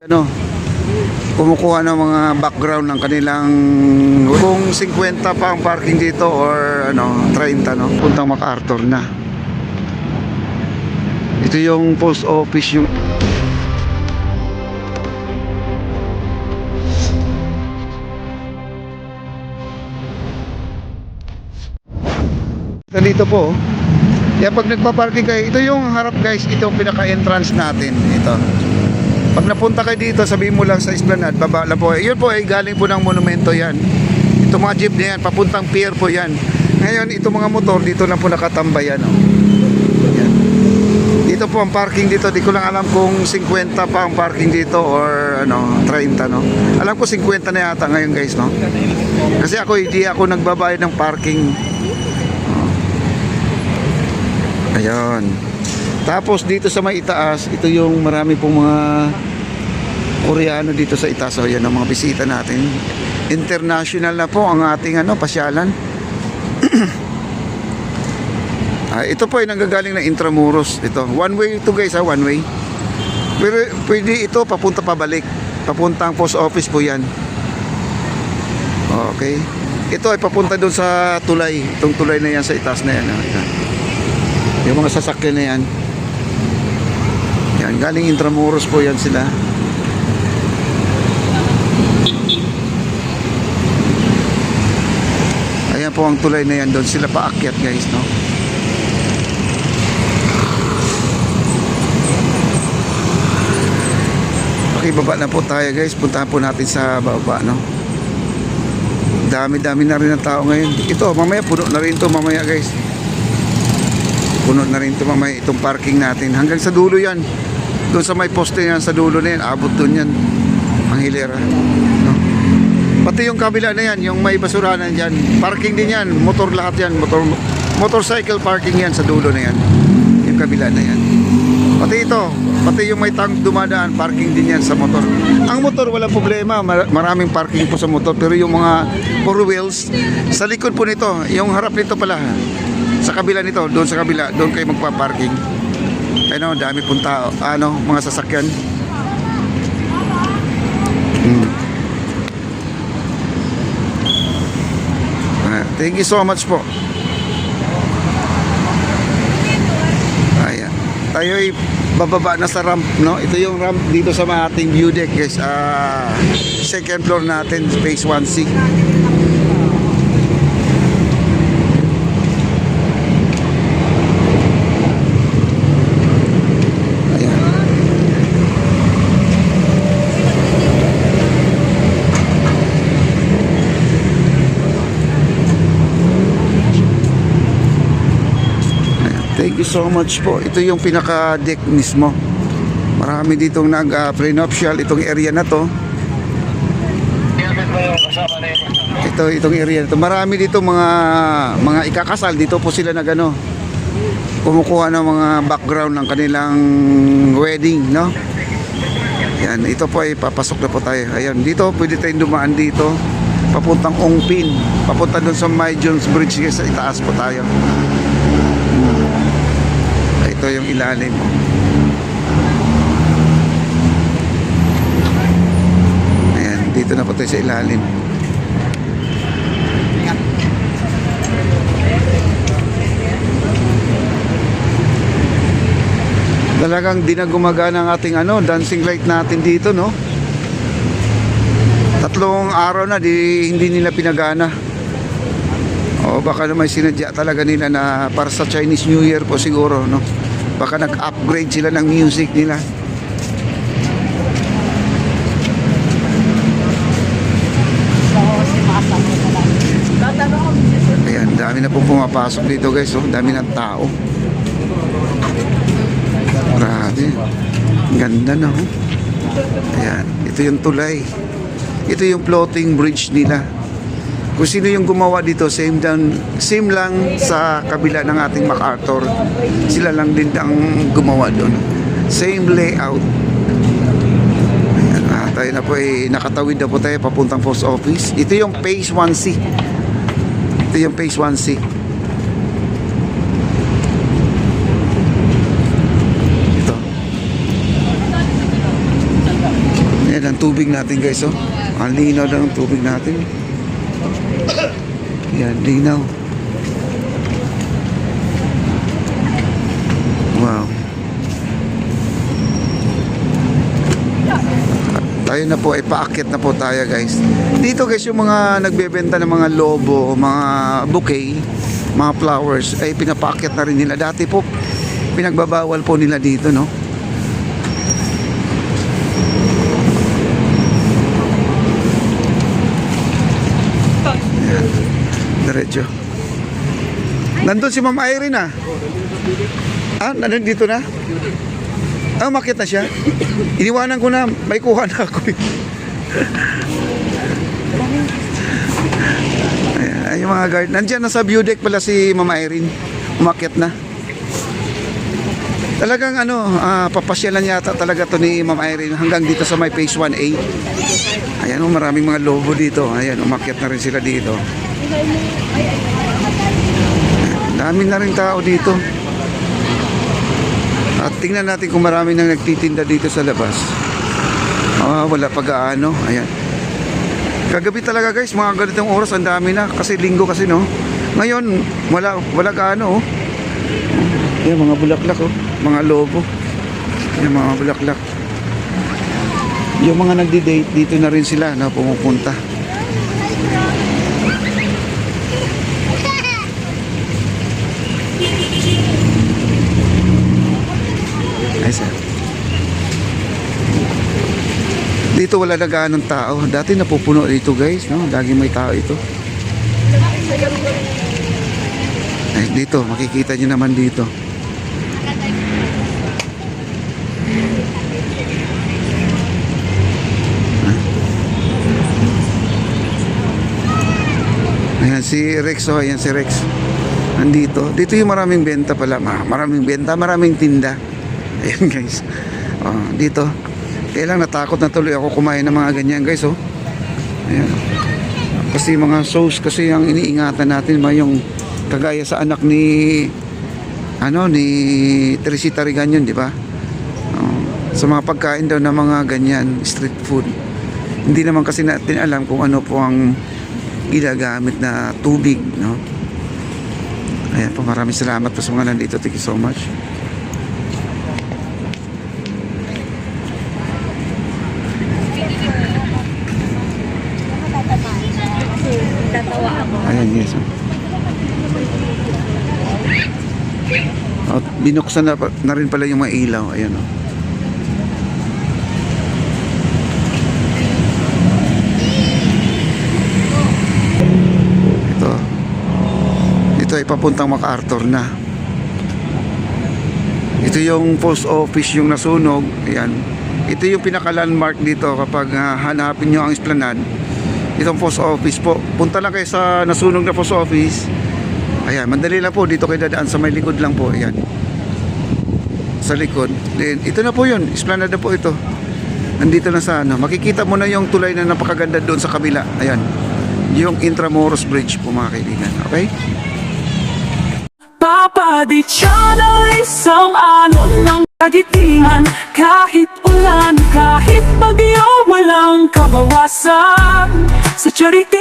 Ano, kumukuha ng mga background ng kanilang kung 50 pa ang parking dito or ano 30 no, puntang MacArthur na. Ito yung post office yung dito po. Kaya pag nagpa-parking kayo, ito yung harap guys, ito yung pinaka-entrance natin. Ito. Pag napunta kayo dito, sabihin mo lang sa Esplanade, baba lang po. Yun po ay galing po ng monumento yan. Ito mga jeep na yan, papuntang pier po yan. Ngayon, ito mga motor, dito lang po nakatambay yan. Oh. Yan. Dito po ang parking dito, di ko lang alam kung 50 pa ang parking dito or ano, 30 no. Alam ko 50 na yata ngayon guys no. Kasi ako, hindi ako nagbabayad ng parking. Ayun. Tapos dito sa may itaas, ito yung marami pong mga Koreano dito sa itaas. So yan ang mga bisita natin. International na po ang ating ano, pasyalan. Ito po ay nanggagaling ng Intramuros. Ito, one way ito guys ha, one way. Pero pwede ito papunta pabalik. Papuntang post office po yan. Okay. Ito ay papunta doon sa tulay. Itong tulay na yan sa itaas na yan. Yung mga sasakyan na yan. Yan, galing Intramuros po yan sila. Ayan po ang tulay na yan, doon sila paakyat guys, no? Okay, baba na po tayo guys. Puntahan po natin sa baba, no? Dami-dami na rin ang tao ngayon. Ito, mamaya puno na rin ito mamaya guys. Puno na rin ito mamaya itong parking natin. Hanggang sa dulo yan. Doon sa may poste yan sa dulo na yan, abot doon yan ang hilera, no? Pati yung kabila na yan, yung may basuranan dyan, parking din yan, motor lahat yan, motorcycle parking yan sa dulo na yan, yung kabila na yan. Pati ito, pati yung may tank dumadaan, parking din yan sa motor. Ang motor walang problema, maraming parking po sa motor. Pero yung mga four wheels, sa likod po nito, yung harap nito pala, sa kabila nito, doon sa kabila, doon kayo magpa-parking. Ano, dami pong tao, ano, mga sasakyan. Thank you so much po. Ayan. Tayo ay bababa na sa ramp, no? Ito yung ramp dito sa ating view deck, guys. Second floor natin, phase 1C. Thank you so much po. Ito yung pinaka-deck mismo. Marami ditong nag-prenuptial itong area na to. Itong area na to. Marami dito mga ikakasal. Dito po sila nagano, kumukuha ng mga background ng kanilang wedding, no? Yan, ito po ay papasok na po tayo. Ayan, dito pwede tayong dumaan dito. Papuntang Ongpin. Papunta doon sa May Jones Bridge, sa itaas po tayo. Ito yung ilalim. Ayan, dito na po tayo sa ilalim. Talagang di na gumagana ang ating ano, dancing light natin dito, no? 3 araw na hindi nila pinagana. O baka naman sinadya talaga nila na para sa Chinese New Year po siguro, no? Baka nag-upgrade sila ng music nila. Ayan, dami na pong pumapasok dito guys, oh. Dami ng tao. Grabe. Ganda na, oh. Ayan, ito yung tulay. Ito yung floating bridge nila. Kung sino yung gumawa dito, same lang sa kabila ng ating MacArthur. Sila lang din ang gumawa doon. Same layout. Ayan, tayo na po ay nakatawid na po tayo papuntang post office. Ito yung phase 1C. Ito yung phase 1C. Ito. Ayan ang tubig natin guys, oh. Ang linaw na ng tubig natin. Ayan, linaw. Wow. Tayo na po, ipaakyat na po tayo guys. Dito guys, yung mga nagbebenta ng mga lobo, mga bouquet, mga flowers, ay pinapaakyat na rin nila. Dati po, pinagbabawal po nila dito, no? Ayan. Diretso. Nandun si Ma'am Irene, ah. Ah, nandito na? Ah, umakyat na siya? Iniwanan ko na, may kuha na ako. Ayan, yung mga guard. Nandiyan na sa view deck pala si Mama Irene. Umakyat na. Talagang papasyalan yata talaga to ni Mama Irene hanggang dito sa may phase 1A. Ayan, maraming mga lobo dito. Ayan, umakyat na rin sila dito. Dami na rin tao dito. At tingnan natin kung marami nang nagtitinda dito sa labas. Wala pag-aano. Ayan. Kagabi talaga guys, mga ganitong oras ang dami na. Kasi linggo kasi, no. Ngayon, wala kaano, oh. Ayan, mga bulaklak, oh. Mga lobo. Ayan, mga bulaklak. Yung mga nagdi-date, dito na rin sila na pumupunta. Ay, sir. Dito wala na gaanong tao. Dati napupuno dito guys, no? Laging may tao ito. Ay, dito, makikita nyo naman dito. Ayan si Rex, oh, ayan si Rex. Nandito. Dito yung maraming benta pala. Maraming benta, maraming tinda. Ayan guys. Dito. Kaya lang natakot na tuloy ako kumain ng mga ganyan guys, oh. Ayan. Kasi mga sauce kasi ang iniingatan natin, yung kagaya sa anak ni ni Teresita Riganyon, di ba? Sa mga pagkain daw ng mga ganyan, street food. Hindi naman kasi natin alam kung ano po ang ginagamit na tubig, no? Ayan po, maraming salamat po sa mga nandito. Thank you so much. Ayan, yes. Binuksan na rin pala yung mga ilaw. Ayan, oh. Ito ay papuntang MacArthur na. Ito yung post office yung nasunog. Ayan. Ito yung pinaka-landmark dito kapag hanapin nyo ang Esplanade. Itong post office po. Punta lang kayo sa nasunog na post office. Ayan, mandali lang po. Dito kayo dadaan sa may likod lang po. Ayan. Sa likod. Then, ito na po yun. Esplanade na po ito. Nandito na sa makikita mo na yung tulay na napakaganda doon sa kabila. Ayan. Yung Intramuros Bridge po mga kaibigan. Okay? Papa Di Channel, isang ng kagitingan. Kahit ulan, kahit bagyo, walang kabawasan. Sa charity